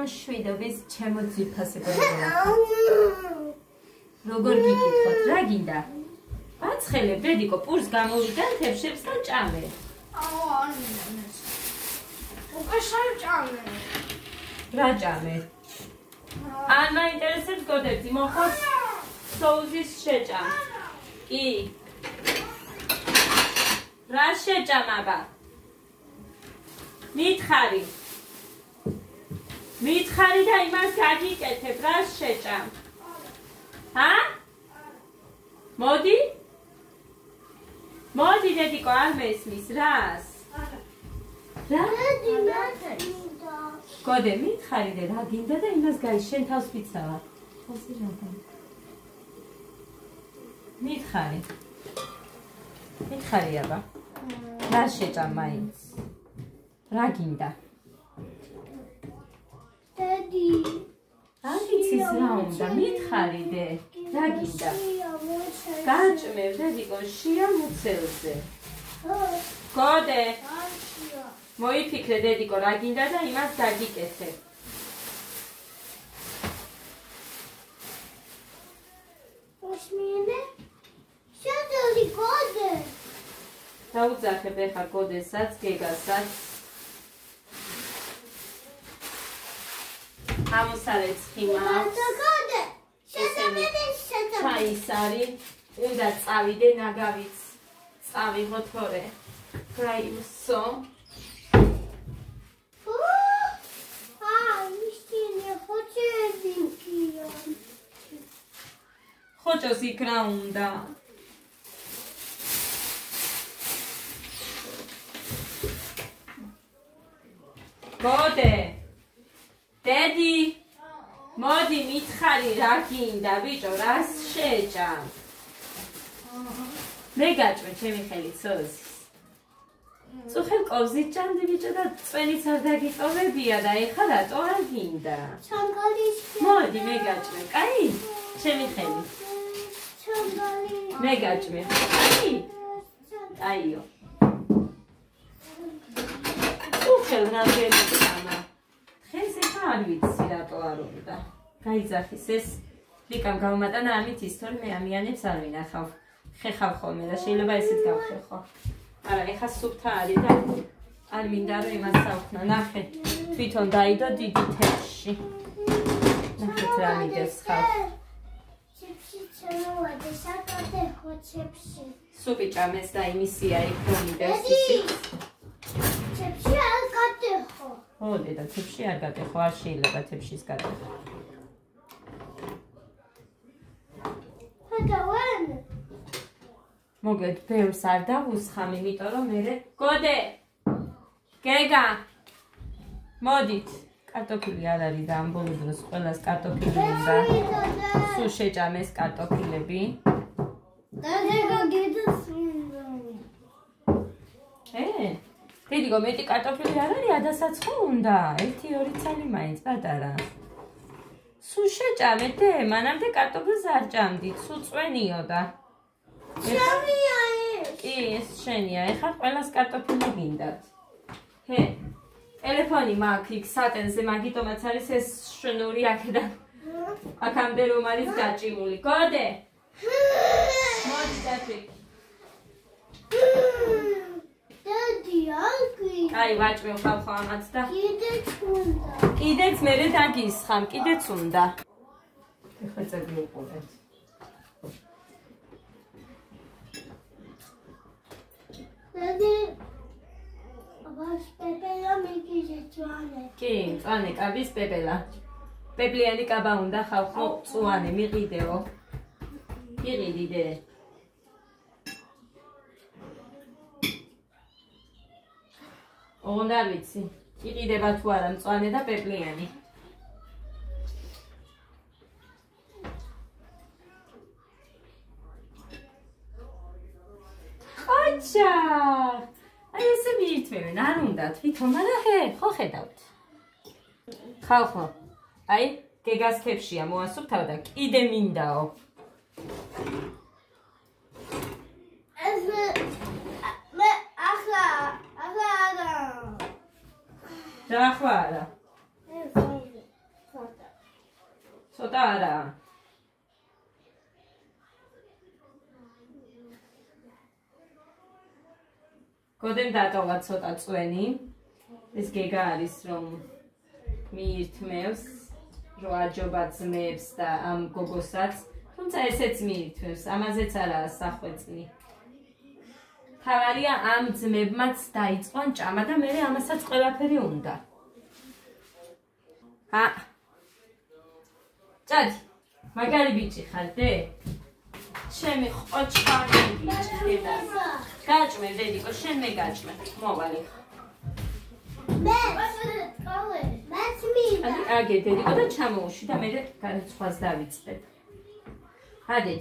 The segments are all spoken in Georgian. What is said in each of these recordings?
მშვიდობის ჩემო ძვირფასებოებია. როგორ გიკითხოთ, რა გინდა? აცხელებ, დედიკო, პურს გამოვიდა თებშებს და ჭამე. რა ჭამე? ან მაინტერესებს გოდებდი, მოხოთ соуზის შეჭამ. კი. რა შეჭამ აბა? მითხარი. მითხარი და იმას გაგიკეთებ, რა შეჭამ? ჰა? მოდი? მოდი დედიკო, არ მესმის რას? რა? გოდე, მითხარი და რა გინდა და იმას გაი, შენ თავს ვიცავა. ხოსი რადა? მითხარი. მითხარი აბა. რა შეჭამ მაინც? რა გინდა? დედი. არ იცის რა უნდა, მითხარი დე. რა გინდა? გაჭმევ დედიკო, შია მუცელზე. გოდე. მოიფიქრე დედიკო, რა გინდა და იმას გაგიკეთებ. მოსმინე? შედორი გოდე. დაუძახებ ეხა გოდესაც, გეგასაც. ამოსალეც ხიმავს. გოდე. შედამედე შედამედე. ჩაის არის, უნდა წავიდე ნაგავიც. წავიღო თორე. გაიმსო. ხოჭოს იქ რა უნდა? გოდე, დედი, მოდი მითხარი რა გინდა ბიჭო, რას შეჭამ? მე გაჭმე ჩემი ხელით სოზის. წუხელ კოვზით ჭამდი ბიჭო და წვენიც არ დაგიტოვებია და ეხლა რატო არ გინდა? მოდი მე გაჭმე, კაი? ჩემი ხელით. მე გაჭმე. კაი? კაიო. წუხელ რამდენი ჭამა. დღეს ეხლა არ ვიცი რატო არ უნდა. გაიძახის ეს ლიკამ გავმატანა ამით ის თორე მე ამიანებს არ ვინახავ. ხეხავ ხოლმე და შეიძლება ესეც გავხეხო. არა, ეხა სუფთა არის და არ მინდა რომ იმას საუხნა. ნახე, თვითონ დაიდო დიდი თეთრში. ნახეთ რა მიდევს ხალხ. სუპი ჭამეს და იმისია იქ რომ მიდევს ისიც. თებში არ გატეხო. ო, დედა, თებში არ გატეხო, არ შეიძლება თებშის გატეხო. ჰატავენ. მოგეთ, ბევრს არ დავუსხამ, იმიტომ რომ მე გოდე. გეგა. მოდით. კარტოფილი არ არის და ამ ბოლო დროს ყველას კარტოფილი უნდა. სულ შეჭამეს კარტოფილები. დაგეგა გიდოს. დედიკო, მეტი კარტოფილი არ არის, ადასაც ხო უნდა? 1-2 ცალი მაინც პატარა. სულ შეჭამეთ დე, მანამდე კარტოფილს არ ჭამდით, სულ წვენიო და. შენია ეს. კი, ეს შენია. ეხლა ყველას კარტოფილი გინდათ. ჰე. ტელეფონი მაქვს იქ სატენზე, მაგიტომაც არის ეს შნური აქედან. აქამდე რომ არის გაჭიმული. გოდე. მოდი დათვი. დედი, ალკი. აი, ვაჭმევ ხალხო ამაც და. კიდეც უნდა. კიდეც მერე დაგისხამ, კიდეც უნდა. ეხლა წები უყურეთ. დედი, აბას პეპელა მიგიჟე წვანე. კი, წვანე კაბის პეპელა. პეპლიანი კაბა უნდა ხალხო, წვანე მიყიდეო. იყიდი დე. ოღონდ არ ვიცი. იყიდება თუ არა მწვანე და პეპლიანი. ხოჭა! აი ესე მიირთმევენ, არ უნდა თვითონ, მაგრამ ხო ხედავთ. ხალხო, აი გეგას თებშია მოასუფთავ და კიდე მინდაო. ახლა არა. რა ახლა არა? ცოტა არა. გოდემ დატოვა ცოტა წვენი. ეს გეგა არის რომ მიირთმევს, რომ აჯობა ძმებს და ამ გოგოსაც, თუმცა ესეც მიირთმევს, ამაზეც არაა სახვეწნი. თავარია ამ ძმებმაც დაიწყონ ჭამა და მე ამასაც ყველაფერი უნდა. წადი, მაგარი ბიჭი ხარ, დე? ჩემი ყოჩხარი ბიჭი და გაჭმე დედიკო, შენ მე გაჭმე. მოვალი. აგე დედიკო და ჩამოუში და მე სხვას დავიწყებ. დედი.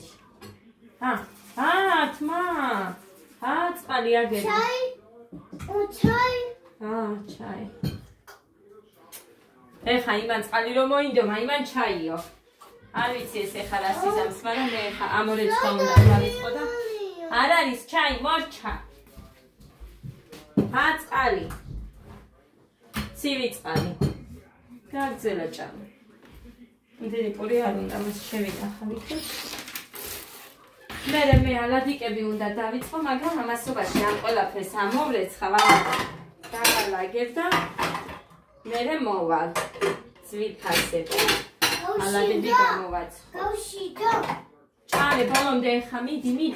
თმა. წყალი აგე. ჩაი. ჩაი. ჩაი. ეხა იმან წყალი რომ მოინდომა, იმან ჩაიო. არ ვიცი ეს ეხა რა სიზამს, მაგრამ მე ეხა ამორეც ხომ უნდა დავიწყო და არ არის ჩაი, მორჩა. წყალი. ცივი წყალი. გაგზელა ჭამა. იმდენი პური არ უნდა, მას შევიდახავით. მე ალადიკები უნდა დავიწყო, მაგრამ ამასობაში ამ ყველაფერს ამოვრეცხავ, დაგალაგებ და მე მოვალ. ძვირფასები. ალადები გამოვაცხო. გავშიდო. ჭარე ბოლომდე ხა მიდი.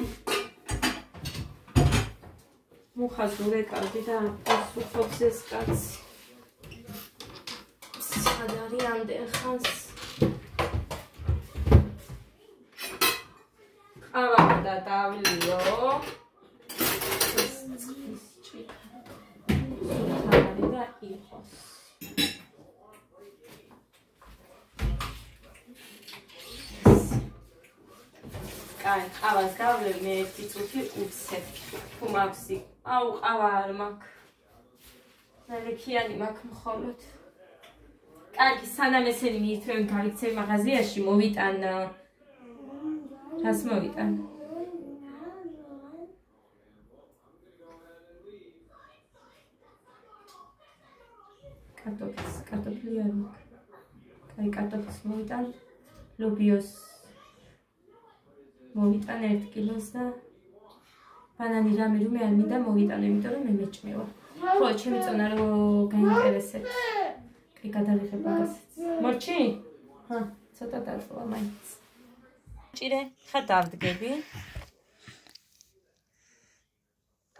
მუხას ურეკავდი და პასუხობს ეს კაცი. სად არის ამდენ ხანს? ყავა უნდა დავლიო. ეს წყლის ჭიქა. სულთანი და იყოს. კაი, ყავას გავლევ მე ერთი წუთი უცებ. თუ მაქვს იქ. აუ, ყავა არ მაქვს. ნალექიანი მაქვს მხოლოდ. კარგი, სანამ ესენი მიირთმევენ გავიქცევ მაღაზიაში, მოვიტან. რას მოვიტან? კარტოფილი არ მაქვს. კაი, კარტოფილს მოვიტან. ლობიოს მოვიტან 1 კილოს და ბანანი რამე რომ არ მინდა მოვიტანო, იმიტომ რომ მე მეჭმევა. ხო, ჩემი წონა რომ გაინტერესებს. კი, გადავიღებ მაგასაც. მორჩი? ცოტა დაწვა მაინც. ჭირე, ხა დავდგები.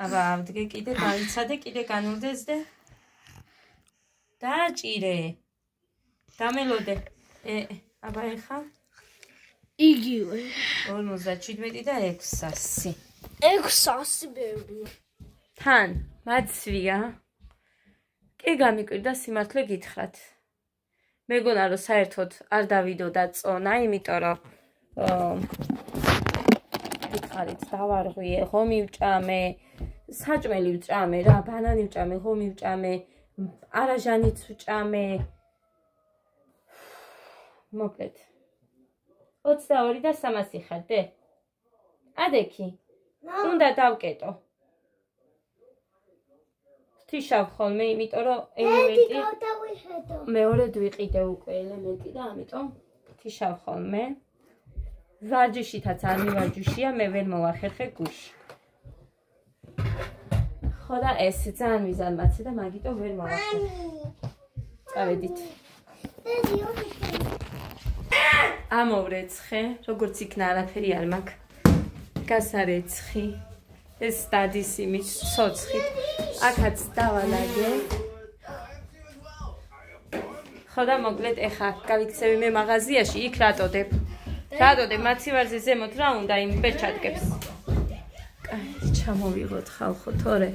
აბა, ავდგე კიდე, დავიცადე, კიდე განულდეს და დაჭირე. დამელოდე. აბა, ეხა იგივე. 57 და 600. 600 ბევრია. თან, მაცვია. კი გამიკვირდა სიმართლე გითხრათ. მეგონა რომ საერთოდ არ დავიდო და წონა, იმიტომ რომ გითხარით დავარღვიე, ხო მივჭამე, საჭმელი ვჭამე რა, ბანანი ვჭამე, ხო მივჭამე, არაჟანიც ვჭამე. მოკლედ 22 და 300 ხარდე? ადექი. უნდა დავკეტო. ღვთიშავ ხოლმე, იმიტომ რომ ელემენტი მეორედ ვიყიდე უკვე ელემენტი და ამიტომ ღვთიშავ ხოლმე. ვარჯიშითაც არ მივარჯიშია, მე ვერ მოვახერხე გუში. ხო და ეს ძალიან მიზანმაცე და მაგიტომ ვერ მოვახერხე. წავედით. ამოვრეცხე, როგორც იქნა არაფერი არ მაქვს. გასარეცხი. ეს დადის იმის ცოცხით. აქაც დავალაგე. ხო და მოკლედ ეხა გავიქცევი მე მაღაზიაში, იქ რატოდებ. რატოდებ, მაცივარზე ზემოთ რა უნდა იმ პერჩატკებს. კაი, ჩამოვიღოთ ხალხო, თორე.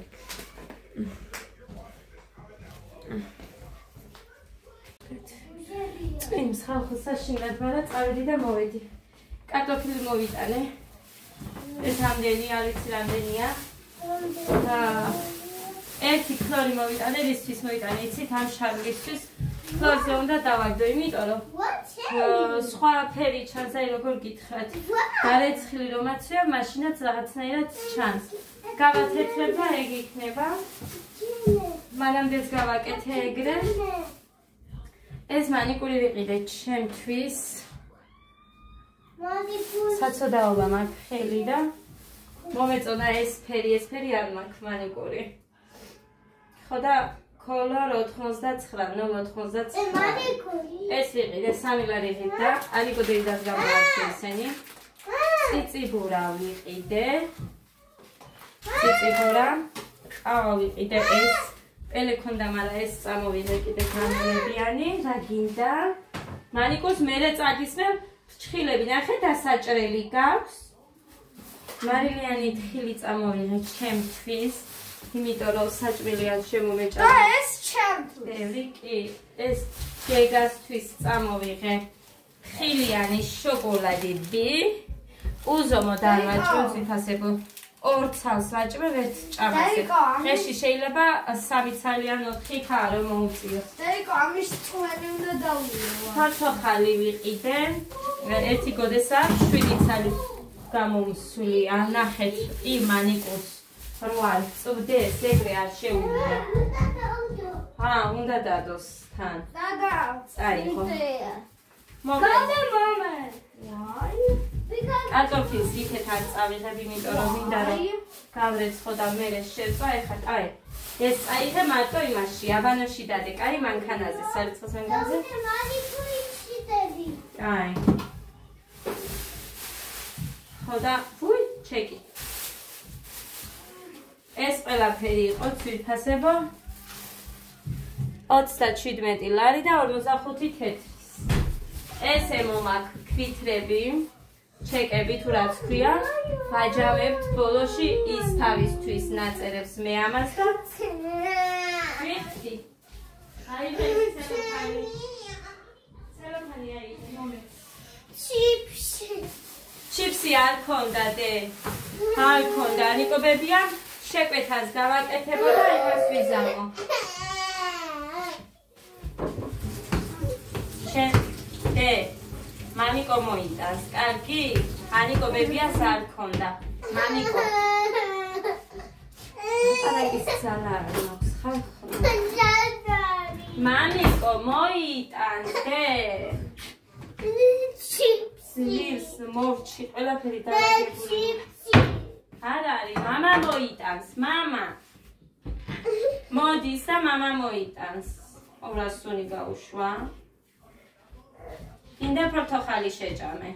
წვიმს ხალხო საშინლად, მაგრამ წავედი და მოვედი. კარტოფილი მოვიტანე. ეს რამდენი არ ვიცი რამდენია. და ერთი ქლორი მოვიტანე, რისთვის მოვიტანე, იცით, ამ შარლისთვის. ქლორზე უნდა დავაგდო, იმიტომ რომ სხვა ფერი ჩანს, აი როგორ გითხრათ. გარეცხილი რომ აცვია, მაშინაც რაღაცნაირად ჩანს. გავათეთრებ და ეგ იქნება. მანამდეც გავაკეთე ეგრე. ეს მანიკური ვიყიდე ჩემთვის. საცოდაობა მაქვს ხელი და მომეწონა ეს ფერი არ მაქვს მანიკური. ხო და color 89, 99. ეს ვიყიდე 3 ლარიღით და არიკო დედას გამოაჩი ესენი. ციციბურა ვიყიდე. ციციბურა. ყავა ვიყიდე ეს. პელე ქონდა, მაგრამ ეს წამოვიღე კიდე განმეებიანი, რა გინდა? მანიკურს მერე წაგისმევ, ფრჩხილები ნახე დასაჭრელი გაქვს. მარილიანი თხილი წამოვიღე ჩემთვის. იმიტომ რომ საჭმელი არ შემომეჭა. და ეს ჩემთვის. კი, ეს გეგასთვის წამოვიღე ხილიანი შოკოლადები. უზომო დარვაჭრე ძიფასებო. 2 ცალს ვაჭრებ ერთ ჭამაზე. ხეში შეიძლება 3 ცალი ან 4 ხარო მოუწიოს. დედიკო, ამის წვენი უნდა დავირო. ფარცოხალი ვიყიდე. ერთი გოდესა 7 ცალი გამომსული. ნახეთ, კი მანიკურს 8 წვდეს, ეგრე არ შეუძლია. უნდა დადოს თან. დადა. აიღო. მოგე მამე. კარტოფილს იქეთ არ წავიღებ, იმიტომ რომ მინდა რომ გავრეცხო და მერე შეწვა. ეხლა აი ეს წაიღე მარტო იმაში, აბანოში დადე, კაი მანქანაზე, სარიცხოს მანქანაზე. კაი. ხო და ვუი, ჩეკი. ეს ყველაფერი იყო ძვირფასებო 37 ლარი და 45 თეთრის. ეს ემომაქ ქვითრები, ჩეკები თუ რაც ქვია, ვაჯავებთ ბოლოში ის თავისთვის ნაწერებს მე ამას და ვიხდი. აი ეს ცელოფანი. ცელოფანი აი მომე. ჩიპსი არ ქონდა დე. არ ქონდა, ნიკობებია. შეკვეთას გავაკეთებო და იმას ვიზამო. შენ დე მანიკო მოიტანს, კარგი? ანიკო ბებიას არ ქონდა. მანიკო. პარაკის ძალა არ მაქვს, ხალხო. მანიკო მოიტანს დე. ჩიპსი, მორჩი, ყველაფერი დავაგებული. არ არის, მამა მოიტანს, მამა. მოდის და მამა მოიტანს. 200 გაუშვა. ინდა პორტოხალი შეჭამე.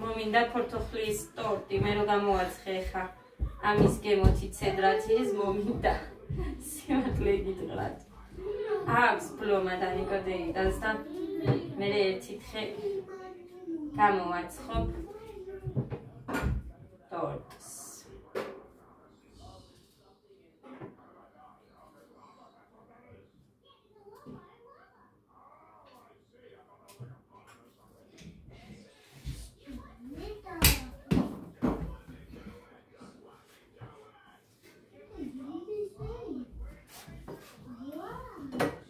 მომინდა პორტოხლის ტორტი, მე რო გამოაცხე ხა. ამის გემოთი ცედრათის მომინდა. სიმართლე გითხრათ. აქვს პლომა და ნიკოდეიდას და მე ერთი თხე გამოაცხობ ტორტს.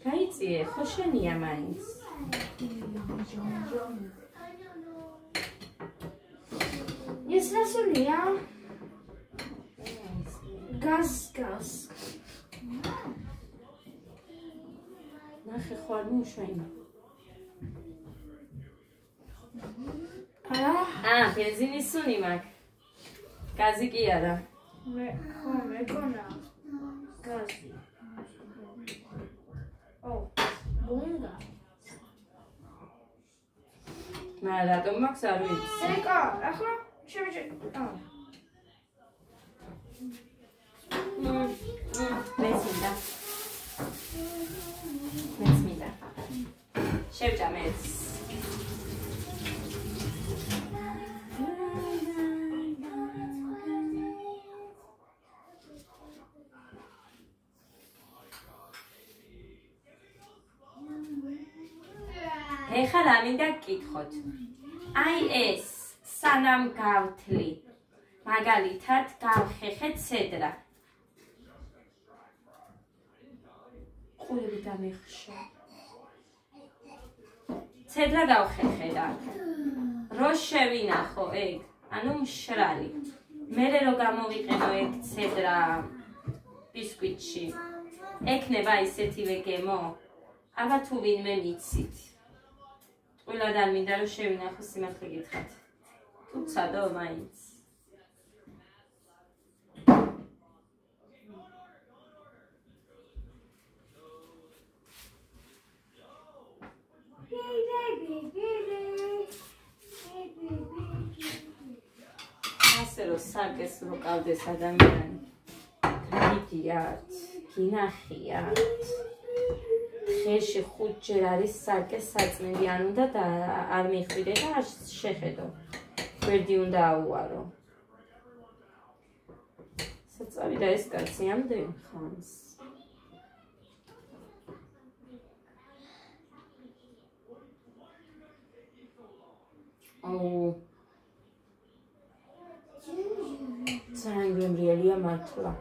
გაიწიე, ხო შენია მაინც. ეს რასულია? გას. ნახე ხوار მოუშვენი. ბენზინის სუნი მაქვს. გაზი კი არა. მეკონა. გაზი. ბუნდა. მაგრამ რატომ მაქვს არ ვიცი. დედიკო, ახლა შევიჭე. მეც მინდა. შევჭა მეც. ეხლა რა მინდა გკითხოთ. აი ეს სანამ გავთლი. მაგალითად გავხეხე ცედრა. ყურები დამეხშო. ცედრა გავხეხე და რო შევინახო ეგ, ანუ მშრალი. მერე რო გამოვიყენო ეგ ცედრა ბისკვიტში ექნება ისეთივე გემო? აბა თუ ვინმე მიცით. ყველადან მინდა რომ შევინახო სიმართლე გითხრათ. თუცადო მაინც. ასე რომ სარკეს რო ყავდეს ადამიანი. გიდიათ, გინახიათ. ხეში 5 ჯერ არის სარკეს საწმენდი, ან უნდა არ მიხვიდე და არ შეხედო. გვერდი უნდა აუარო. საწავიდა ეს კაცი ამდენ ხანს. ძალიან გემრიელია მართლა.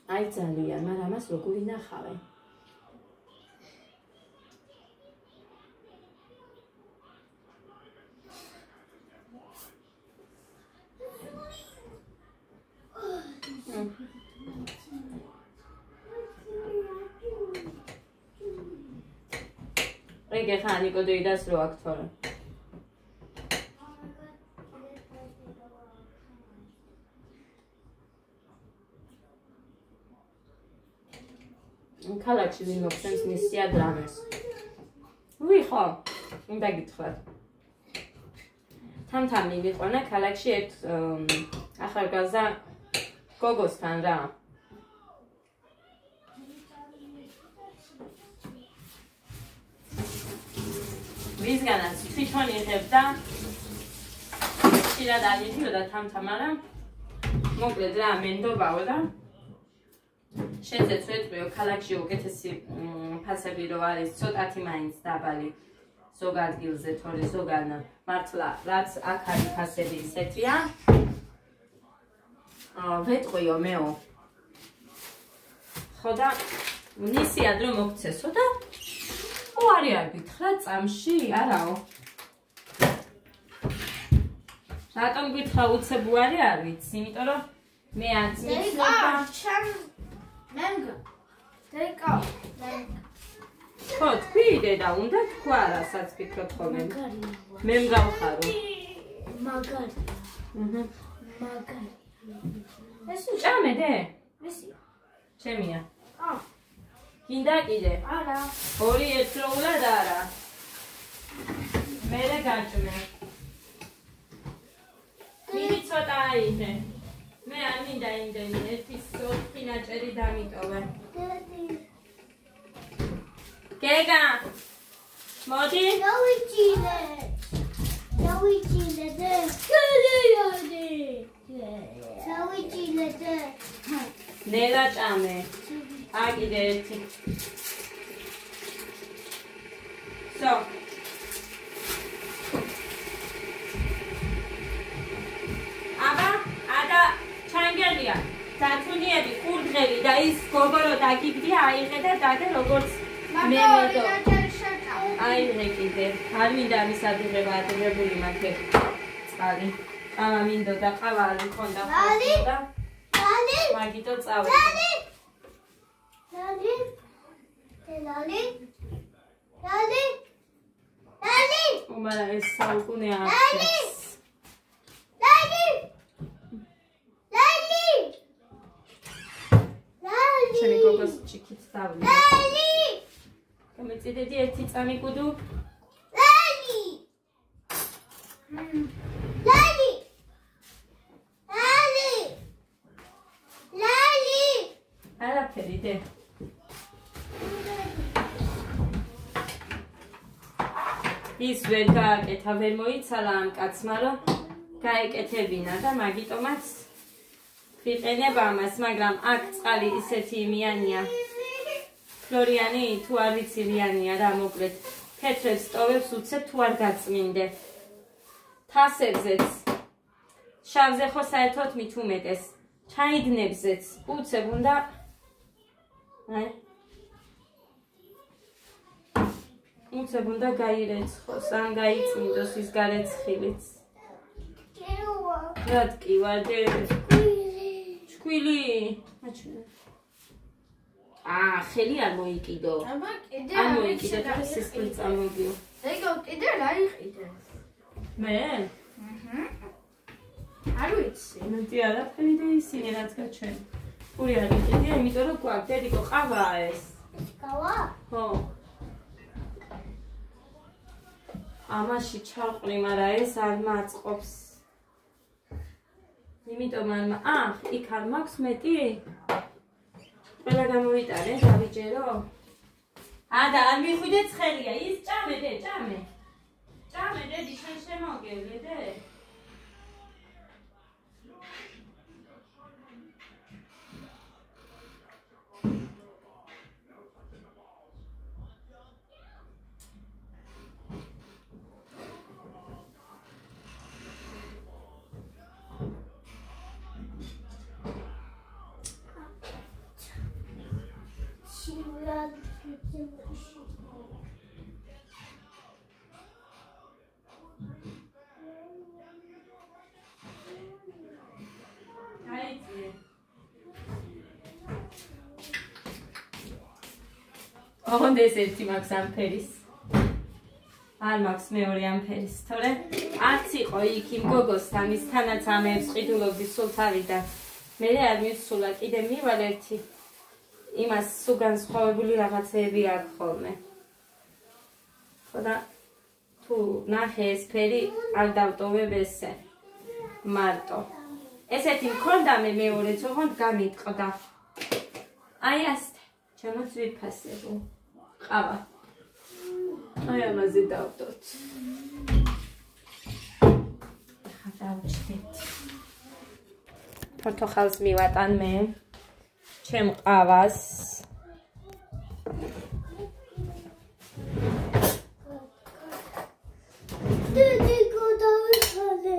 აი ძალიან, მაგრამ ამას როგორ ინახავე? რეგე ხანი კოდეიდას რო აქ თორე. ქალაქში ვინ მოხსენს მისია დრამას. ვიხო, უნდა გითხრათ. თამთამ მივიყვანა ქალაქში ერთ ახალგაზრდა გოგოსთან რა. ვისგანაც თვითონ იღებდა ხშირად აღიდიოდა თამთამ, მაგრამ მოკლედ რა მენდობაო და შენზეც ვეტყვიო ქალაქში უკეთესი ფასები რო არის ცოტათი მაინც დაბალი ზოგ ადგილზე თორე ზოგან მართლა რაც აქ არის ფასები ისეთია ვეტყვიო მეო ხო და ნისიად რომ მოგცესო და უარი არ გითხრა წამში არაო რატომ გითხრა უცებ უარი არ ვიცი იმიტომ რომ მე არც მიცნობა Manga. Deka. ხო, თქვი დედა, უნდა თქვა რასაც ფიქრობ ხოლმე. მე მგავხარო. მაგარი. მაგარი. ეს ჭამე დე? მესია. ჩემია. გინდა კიდე? არა. ორი ერთდროულად არა. მერე გაჭმე. მიდი ცოტა აიღე. მე არ მინდა იმდენი, ერთის 4 ნაჭერი დამიტოვე. გეგა! მოდი! ნელა ჭამე. აგიდე ერთი. So. აბა, ადა ჩანგელია. დათუნიები, ყურდღელი და ის გოგორო დაგიგდია, აიღე და დადე როგორც მე მოდო. აიღე კიდე. არ მინდა ამის ადიღება, ადიღებული მაქვს წყალი. ყავა მინდოდა, ყავა არ მქონდა ხოლმე. ლალი. მაგიტო წავედი. ლალი. ლალი. ლალი. ლალი. ლალი. უმარა ეს საუკუნე აღწევს. ლალი. ლალი. ლალი. ჩემი გოგოს ჩიქით დავli. ლალი. გამეწიდედი ერთი წამი კუდუ. ლალი. ლალი. ლალი. ლალი. არაფერი დე. ის ვერ გააკეთა, ვერ მოიცალა ამ კაცმა, რომ გაეკეთებინა და მაგიტომაც ვიყენებ ამას, მაგრამ აქ წყალი ისეთი იმიანია. ფლორიანი თუ არ ვიცი რიანია რა მოკლედ. თეთრებს სტოვებს უცებ თუ არ გაწმინდე. თასებზეც. შავზე ხო საერთოდ მით უმეტეს. ჩაიდნებზეც უცებ უნდა აი უცებ უნდა გაირეცხოს, ან გაიწმინდოს ის გარეცხილიც. რა ტკივა დე? თვილი. ხელი არ მოიკიდო. აბა კიდე არ მოიკიდო და სისხლი წამოგიო. ეგო კიდე რა იყიდე? მე? არ ვიცი. ნუ არაფერი და ისინი რაც გაჩვენ. პური არ იყიდე, იმიტომ რომ გვაქვს დედიკო ყავაა ეს. ყავა? ხო. ამაში ჩავყრი, მაგრამ ეს არ მაწყობს. იმიტომ იქ არ მაქვს მეტი? ყველა გამოვიტანე, დავიჯერო. და არ მიხვიდე ცხელია, ის ჭამე დე, ჭამე. ჭამე დედი, შენ შემოგევლე დე. ოღონდ ეს ერთი მაქვს ამ ფერის. არ მაქვს მეორე ამ ფერის, თორე არც იყო იქ იმ გოგოსთან, ისთანაც ამებს ყიდულობდი სულ თავიდან. მე არ მივსულა, კიდე მივალ ერთი იმას სულ განსხვავებული რაღაცეები აქვს ხოლმე. ხოდა თუ ნახე ეს ფერი არ დავტოვებ ესე მარტო. ესეთი მქონდა მე მეორეც, ოღონდ გამიტყდა. აი ასე, ჩემოც ვიფასებო. ყავა. აი ამაზე დავდოთ. ახლა დავჭდეთ. ფორთოხალს მივატან მე. ჩემ ყავას. დედიკო დავიხადე.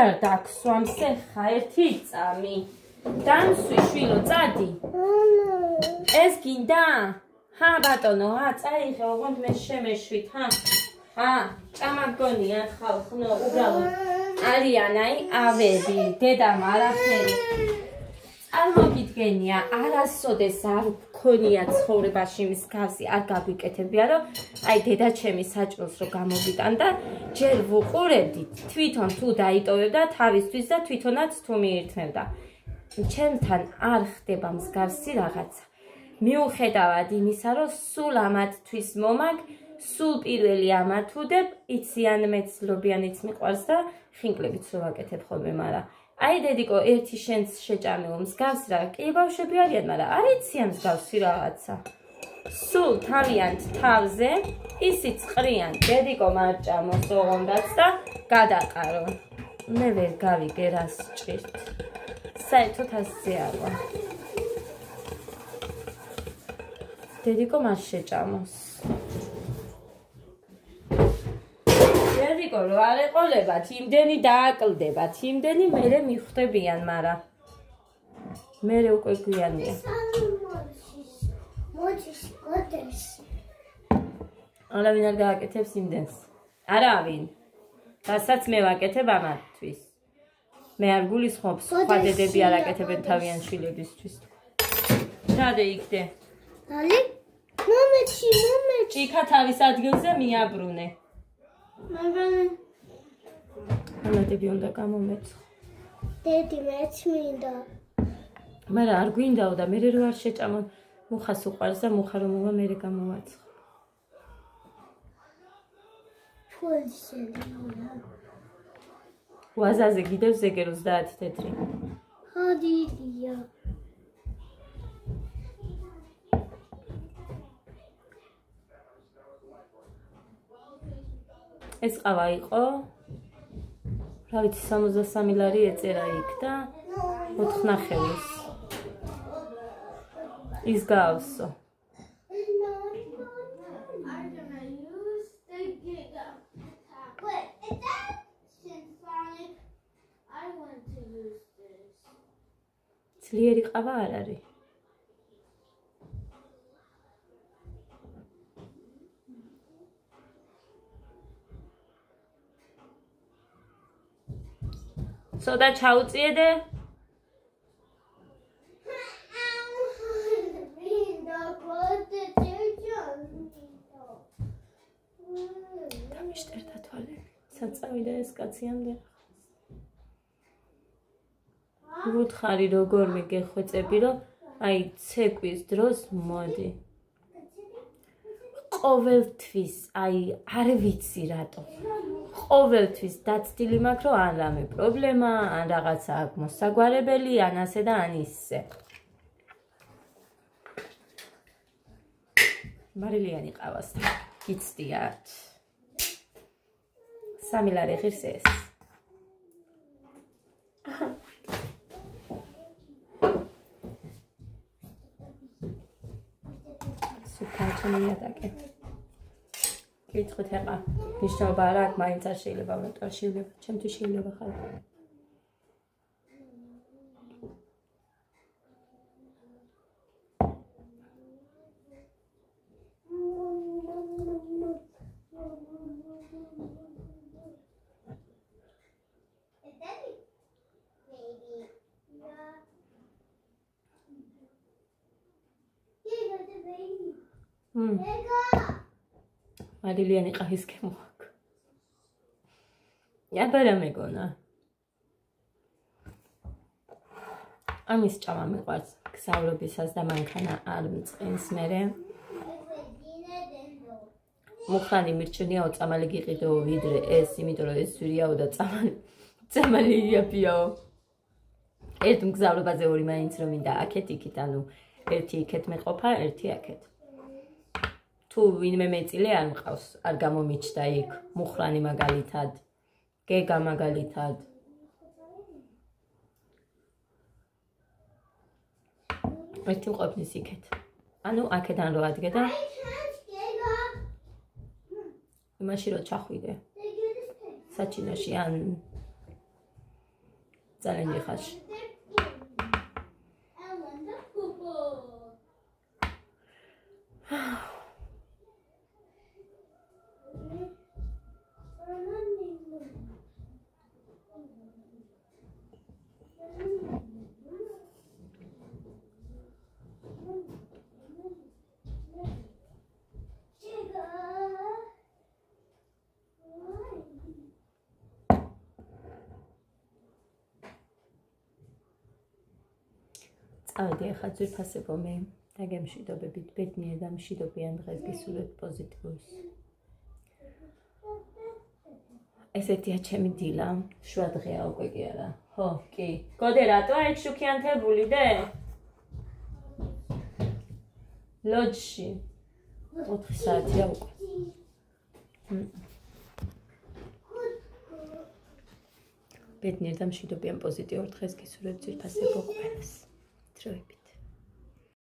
არ დაქსვამ სეხა ერთი წამი. დამსვი შვილო წადი. ეს გინდა? ბატონო, წაიღე, ოღონდ მე შემეშვით, ჭამაგონია ხალხნო, უბრალოდ არიან აი ავები, დედამ არაფერი. წარმოგიდგენია, არასოდეს არ გქონია ცხოვრებაში მსგავსი, არ გაგვიკეთებია, რომ აი დედა ჩემი საჭმელს რო გამოვიტან და ჯერ ვუყურებდით, თვითონ თუ დაიტოვებდა თავისთვის და თვითონაც თუ მიირთმევდა. ჩემთან არ ხდება მსგავსი რაღაცა. მიუხედავად იმისა, რომ სულ ამათთვის მომაგ, სულ პირველი ამათუდებ, იციან მეც ლობიანიც მიყვარს და ხინკლებიც რო ვაკეთებ ხოლმე, მაგრამ აი დედიკო, ერთი შენს შეჭამეო მსგავსი რა, კი ბავშვები არიან, მაგრამ არ იციან მსგავსი რაღაცა. სულ თავიანთ თავზე, ისიც ყრიან, დედიკო მარჭამოს ოღონდაც და გადაყარო. მე ვერ გავიგე რას ჭირთ. საერთოდ ასე არ ვარ. დედიკო მას შეჭამოს. დედიკო რო არ ეყოლებათ, იმდენი დააკლდებათ, იმდენი მერე მიხვდებიან, მაგრამ მერე უკვე გვიანია. მოდის, გოდეს. არავინ არ გააკეთებს იმდენს. არავინ. რასაც მე ვაკეთებ ამათთვის. მე არ გულისხმობ, სხვა დედები არ აკეთებენ თავიანთ შვილებისთვის. ჩადე იქდე. ალი? მომეჩი. ჭიქა თავის ადგილზე მიაბრუნე. მაგრამ ამათები უნდა გამომეცხო. დედი მეც მინდა. მაგრამ არ გვინდაო და მე რო არ შეჭამონ, მუხას უყვარს და მუხა რომ მოვა მე გამოვაცხო. ვაზაზე გიდევ ზეგერ 30 თეთრი. ხოდია. ეს ყავა იყო. რა ვიცი 63 ლარი ეწერა იქ და 4 ნახევრის. ის გავსო. ძლიერი ყავა არ არის. სოდა ჩაუწიედე? დამიშტერდა თვალები. საწავიდა ეს კაციამდე. ვუთხარი როგორმე გეხვეწები, რომ აი ცეკვის დროს მოდი. ყოველთვის აი არ ვიცი რატო. ყოველთვის დაცდილი მაქვს, რომ ან რამე პრობლემა, ან რაღაცა აქვს მოსაგვარებელი, ან ასე და ან ისე. მარილიანი ყავას გიცდიათ. 3 ლარი ღირს ეს. სუპერჩენია დაკე. კითხოთ ეხა. ნიშნობა რა აქვს, მაინც არ შეიძლება ვეტყვა, შეიძლება, ჩემთვის შეიძლება ხარ. მარილიანი ყავის გემოაქვს. აბარა მეგონა. ამის ჭამა მიყვარს გზავრობისას და მანქანა არ მწყინს მერე. მუხრანი მირჩენია ოწამალი გიყიდო ვიდრე ეს, იმიტომ რომ ეს ძვირიაო და წამალი იაფიაო. ერთ მგზავრობაზე ორი მაინც რომ მინდა აქეთ იქით, ანუ ერთი იქეთ მეყოფა, ერთი აქეთ. თუ ვინმე მეწილე არ მყავს, არ გამომიჩნდა იქ, მუხრანი მაგალითად, გეგა მაგალითად. ერთი მყოფნის იქეთ. ანუ აქედან რო ადგედა. იმაში რო ჩახვიდე. საჩინოში ან ძალიან იხაში. წავედი ახლა ძვირფასებო მე და გემშვიდობებით ბედნიერ და მშვიდობიან დღეს გისურვებთ პოზიტივს. ესეთია ჩემი დილა, შუა დღეა უკვე კი არა. ხო, კი. გოდე რატო აი შუქიანთებული დე? ლოჯში. 4 საათია უკვე. ბედნიერ და მშვიდობიან პოზიტიურ დღეს გისურვებთ ძვირფასებო ყველას. Troy.